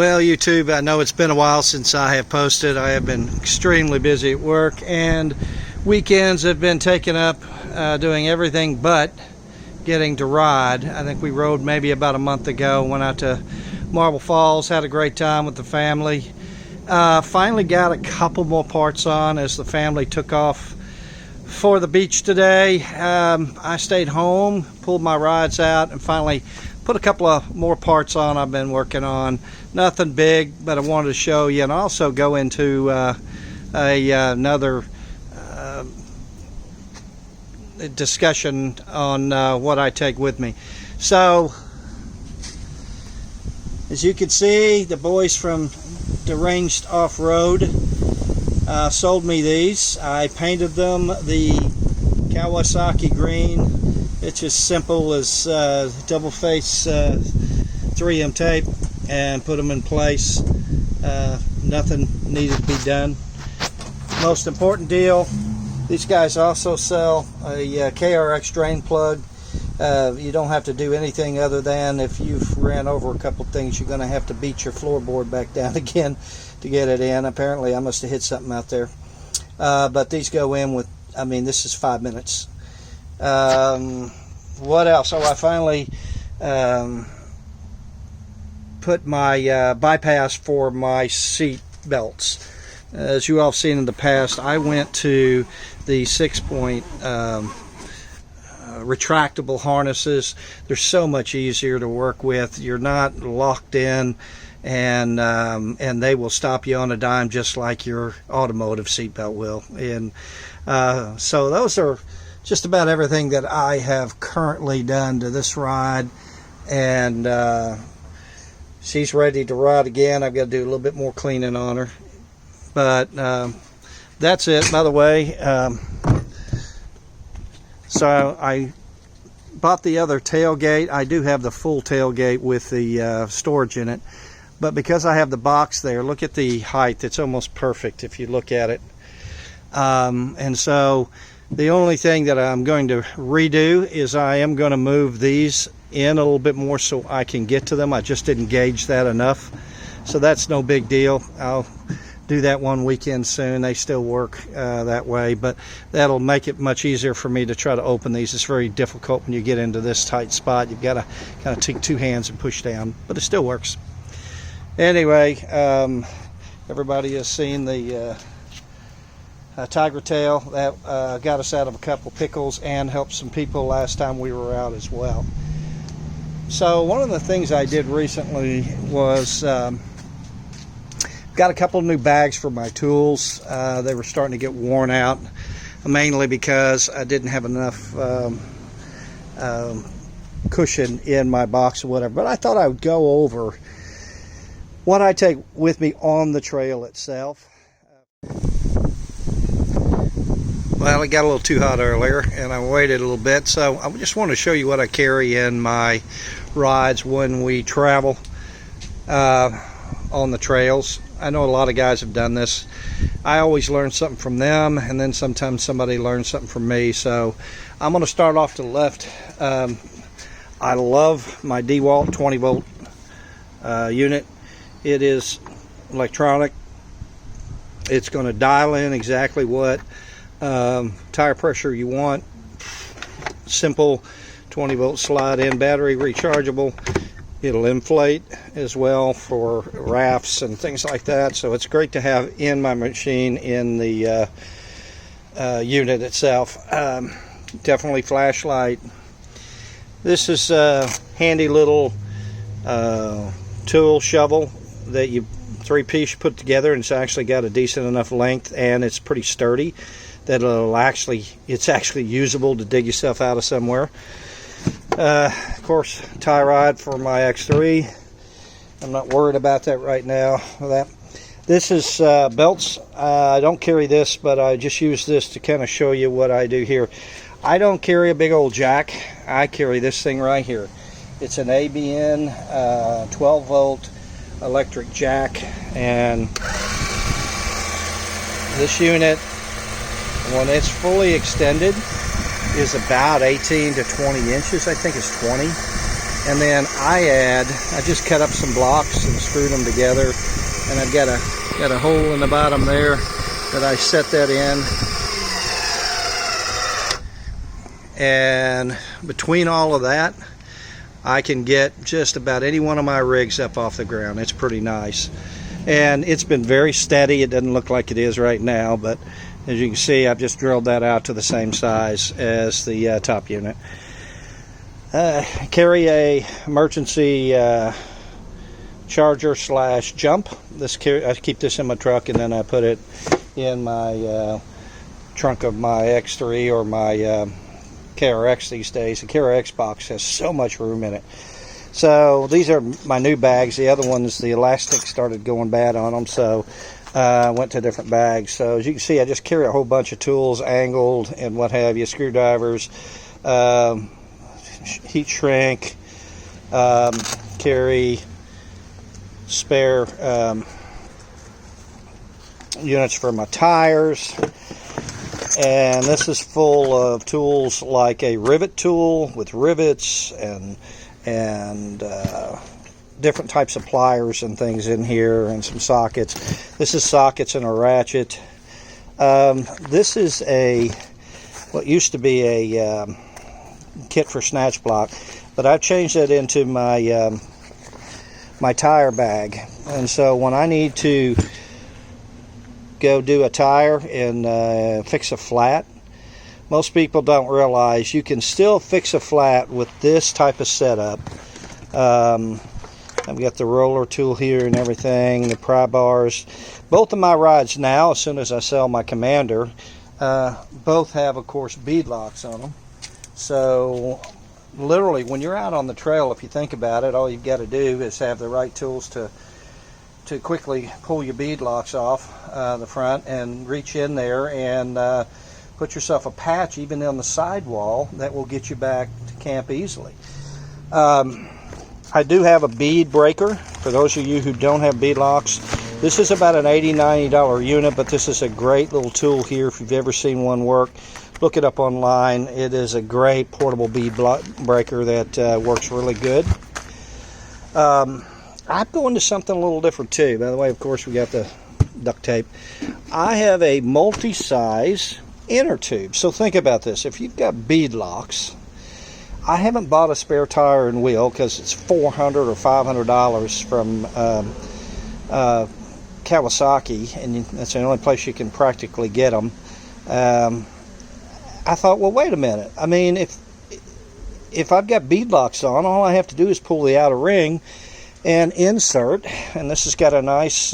Well, YouTube, I know it's been a while since I have posted. I have been extremely busy at work, and weekends have been taken up doing everything but getting to ride. I think we rode maybe about a month ago, went out to Marble Falls, had a great time with the family. Finally got a couple more parts on as the family took off for the beach today. I stayed home, pulled my rides out, and finally put a couple of more parts on I've been working on. Nothing big, but I wanted to show you and also go into another discussion on what I take with me. So, as you can see, the boys from Deranged Off-Road sold me these. I painted them the Kawasaki green. It's as simple as double face 3M tape and put them in place. Nothing needed to be done. Most important deal, these guys also sell a KRX drain plug. You don't have to do anything other than if you've ran over a couple things, you're going to have to beat your floorboard back down again to get it in. Apparently I must have hit something out there. But these go in with, I mean, this is 5 minutes. What else? Oh, I finally put my bypass for my seat belts. As you all have seen in the past, I went to the 6-point retractable harnesses. They're so much easier to work with. You're not locked in, and they will stop you on a dime just like your automotive seatbelt will. And so those are just about everything that I have currently done to this ride, and she's ready to ride again. I've got to do a little bit more cleaning on her, but that's it. By the way, so I bought the other tailgate. I do have the full tailgate with the storage in it, but because I have the box there, look at the height. It's almost perfect if you look at it. And so the only thing that I'm going to redo is I am going to move these in a little bit more so I can get to them. I just didn't gauge that enough, so that's no big deal. I'll do that one weekend soon. They still work that way, but that'll make it much easier for me to try to open these. It's very difficult when you get into this tight spot. You've got to kind of take two hands and push down, but it still works. Anyway, everybody has seen the tiger tail that got us out of a couple pickles and helped some people last time we were out as well. So one of the things I did recently was got a couple of new bags for my tools. They were starting to get worn out, mainly because I didn't have enough cushion in my box or whatever. But I thought I would go over what I take with me on the trail itself. Well, it got a little too hot earlier and I waited a little bit, so I just want to show you what I carry in my rides when we travel on the trails. I know a lot of guys have done this. I always learn something from them, and then sometimes somebody learns something from me. So I'm going to start off to the left. I love my DeWalt 20 volt unit. It is electronic. It's going to dial in exactly what tire pressure you want. Simple 20 volt slide in battery, rechargeable. It'll inflate as well for rafts and things like that, so it's great to have in my machine in the unit itself. Definitely flashlight. This is a handy little tool shovel that you 3-piece put together, and it's actually got a decent enough length, and it's pretty sturdy that it's actually usable to dig yourself out of somewhere. Of course, tie rod for my X3. I'm not worried about that right now. This is belts. I don't carry this, but I just use this to kind of show you what I do here. I don't carry a big old jack. I carry this thing right here. It's an ABN 12 volt electric jack, and this unit, when it's fully extended, is about 18 to 20 inches. I think it's 20. And then I just cut up some blocks and screwed them together, and I've got a hole in the bottom there that I set that in. And between all of that, I can get just about any one of my rigs up off the ground. It's pretty nice. And it's been very steady. It doesn't look like it is right now, but as you can see, I've just drilled that out to the same size as the top unit. Carry a emergency charger / jump. I keep this in my truck, and then I put it in my trunk of my X3 or my KRX these days. The KRX box has so much room in it. So these are my new bags. The other ones, the elastic started going bad on them, so I went to different bags. So as you can see, I just carry a whole bunch of tools, angled and what have you, screwdrivers, heat shrink, carry spare units for my tires. And this is full of tools like a rivet tool with rivets and different types of pliers and things in here, and some sockets. This is sockets and a ratchet. This is what used to be a kit for snatch block, but I've changed it into my my tire bag. And so when I need to go do a tire and fix a flat, most people don't realize you can still fix a flat with this type of setup. I've got the roller tool here and everything, the pry bars. Both of my rides now, as soon as I sell my Commander, both have, of course, bead locks on them. So literally, when you're out on the trail, if you think about it, all you've got to do is have the right tools to quickly pull your bead locks off the front and reach in there and put yourself a patch even on the sidewall that will get you back to camp easily. I do have a bead breaker for those of you who don't have bead locks. This is about an $80, $90 unit, but this is a great little tool here. If you've ever seen one work, look it up online. It is a great portable bead breaker that works really good. I'm going to something a little different too. By the way, of course, we got the duct tape. I have a multi-size inner tube. So think about this. If you've got bead locks, I haven't bought a spare tire and wheel because it's $400 or $500 from Kawasaki, and that's the only place you can practically get them. I thought, well, wait a minute. I mean, if I've got bead locks on, all I have to do is pull the outer ring and insert, and this has got a nice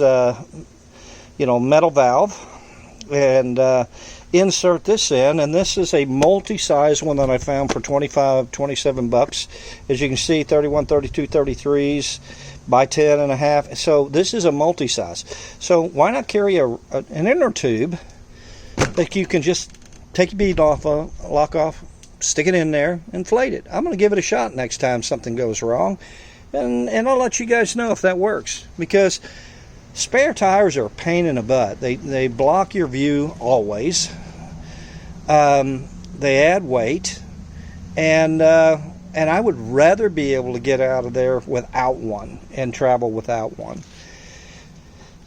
metal valve, and insert this in, and this is a multi-size one that I found for $27. As you can see, 31, 32, 33s by 10 and a half. So this is a multi-size. So why not carry an inner tube that you can just take your bead lock off, stick it in there, inflate it. I'm going to give it a shot next time something goes wrong, and I'll let you guys know if that works, because spare tires are a pain in the butt. They block your view always. They add weight, and I would rather be able to get out of there without one and travel without one.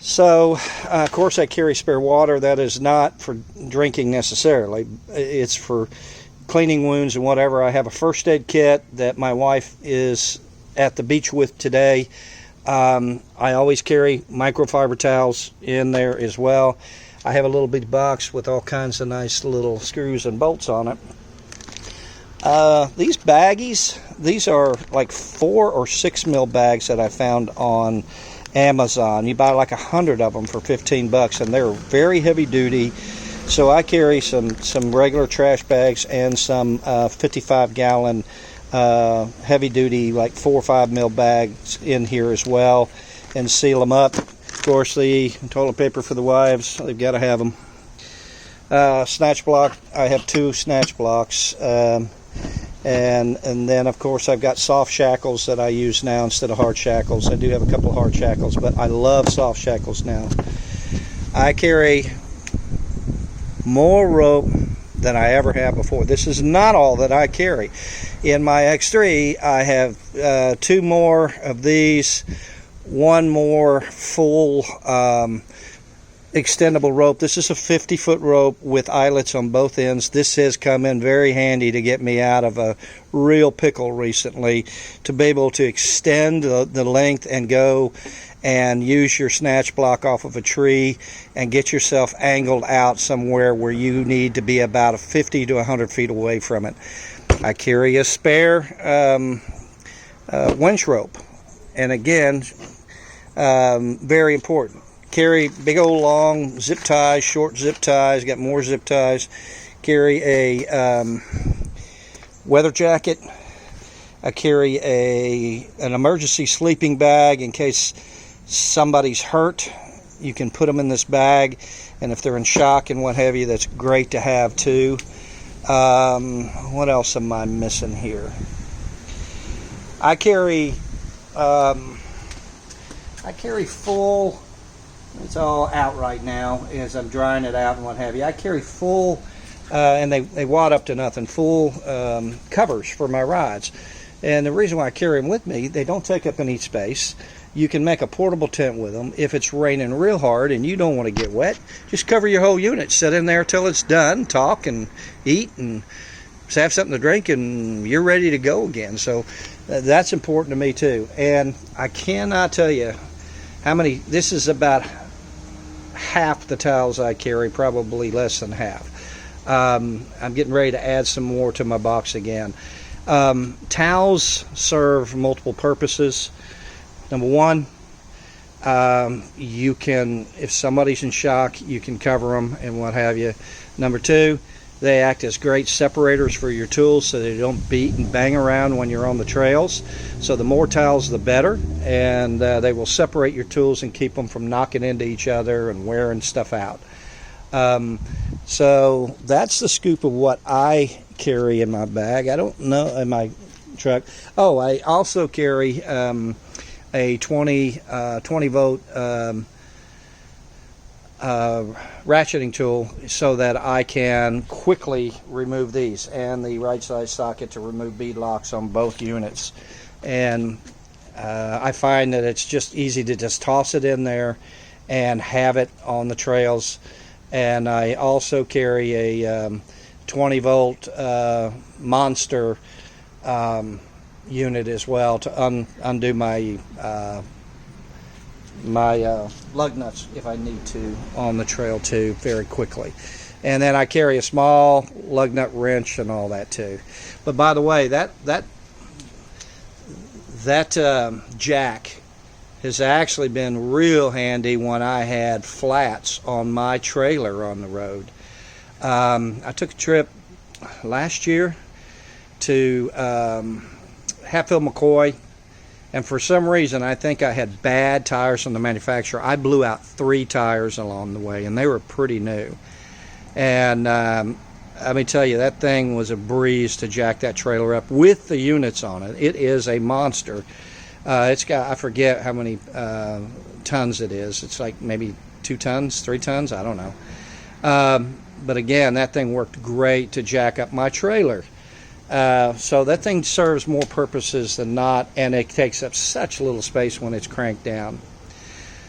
So, of course, I carry spare water. That is not for drinking necessarily. It's for cleaning wounds and whatever. I have a first aid kit that my wife is at the beach with today. I always carry microfiber towels in there as well. I have a little bitty box with all kinds of nice little screws and bolts on it. These baggies, these are like 4 or 6 mil bags that I found on Amazon. You buy like 100 of them for $15, and they're very heavy duty. So I carry some regular trash bags and some 55-gallon heavy duty, like 4 or 5 mil bags in here as well, and seal them up. Of course, the toilet paper for the wives, they've got to have them. Snatch block, I have 2 snatch blocks, and then of course I've got soft shackles that I use now instead of hard shackles. I do have a couple of hard shackles, but I love soft shackles now. I carry more rope than I ever have before. This is not all that I carry. In my X3, I have 2 more of these, 1 more full extendable rope. This is a 50-foot rope with eyelets on both ends. This has come in very handy to get me out of a real pickle recently, to be able to extend the length and go and use your snatch block off of a tree and get yourself angled out somewhere where you need to be about 50 to 100 feet away from it. I carry a spare winch rope, and again, very important. Carry big old long zip ties, short zip ties, got more zip ties. Carry a weather jacket. I carry an emergency sleeping bag in case somebody's hurt. You can put them in this bag, and if they're in shock and what have you, that's great to have too. What else am I missing here? I carry full, it's all out right now as I'm drying it out and what have you. I carry full, and they wad up to nothing, full covers for my rides. And the reason why I carry them with me, they don't take up any space. You can make a portable tent with them. If it's raining real hard and you don't want to get wet, just cover your whole unit. Sit in there till it's done, talk and eat and have something to drink, and you're ready to go again. So that's important to me too. And I cannot tell you how many, this is about half the towels I carry, probably less than half. I'm getting ready to add some more to my box again. Towels serve multiple purposes. Number one, you can, if somebody's in shock, you can cover them and what have you. Number two, they act as great separators for your tools so they don't beat and bang around when you're on the trails. So the more towels, the better, and they will separate your tools and keep them from knocking into each other and wearing stuff out. So that's the scoop of what I carry in my bag. I don't know, in my truck. Oh, I also carry a 20 volt ratcheting tool so that I can quickly remove these, and the right side socket to remove bead locks on both units. And I find that it's just easy to just toss it in there and have it on the trails. And I also carry a 20 volt monster unit as well to undo my lug nuts if I need to on the trail too, very quickly. And then I carry a small lug nut wrench and all that too. But by the way, that jack has actually been real handy when I had flats on my trailer on the road. I took a trip last year to Hatfield McCoy, and for some reason I think I had bad tires from the manufacturer. I blew out 3 tires along the way, and they were pretty new. And let me tell you, that thing was a breeze to jack that trailer up with the units on it. It is a monster. It's got, I forget how many tons it is. It's like maybe 2 tons, 3 tons, I don't know. But again, that thing worked great to jack up my trailer. So that thing serves more purposes than not, and it takes up such little space when it's cranked down.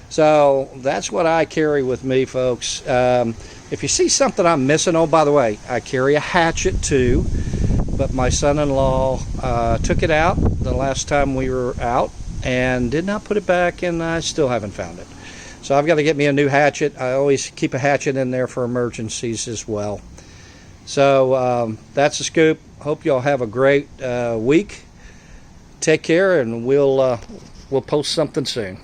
So that's what I carry with me, folks. If you see something I'm missing, oh, by the way, I carry a hatchet too, but my son-in-law took it out the last time we were out and did not put it back, and I still haven't found it. So I've got to get me a new hatchet. I always keep a hatchet in there for emergencies as well. So that's the scoop. Hope y'all have a great week. Take care, and we'll post something soon.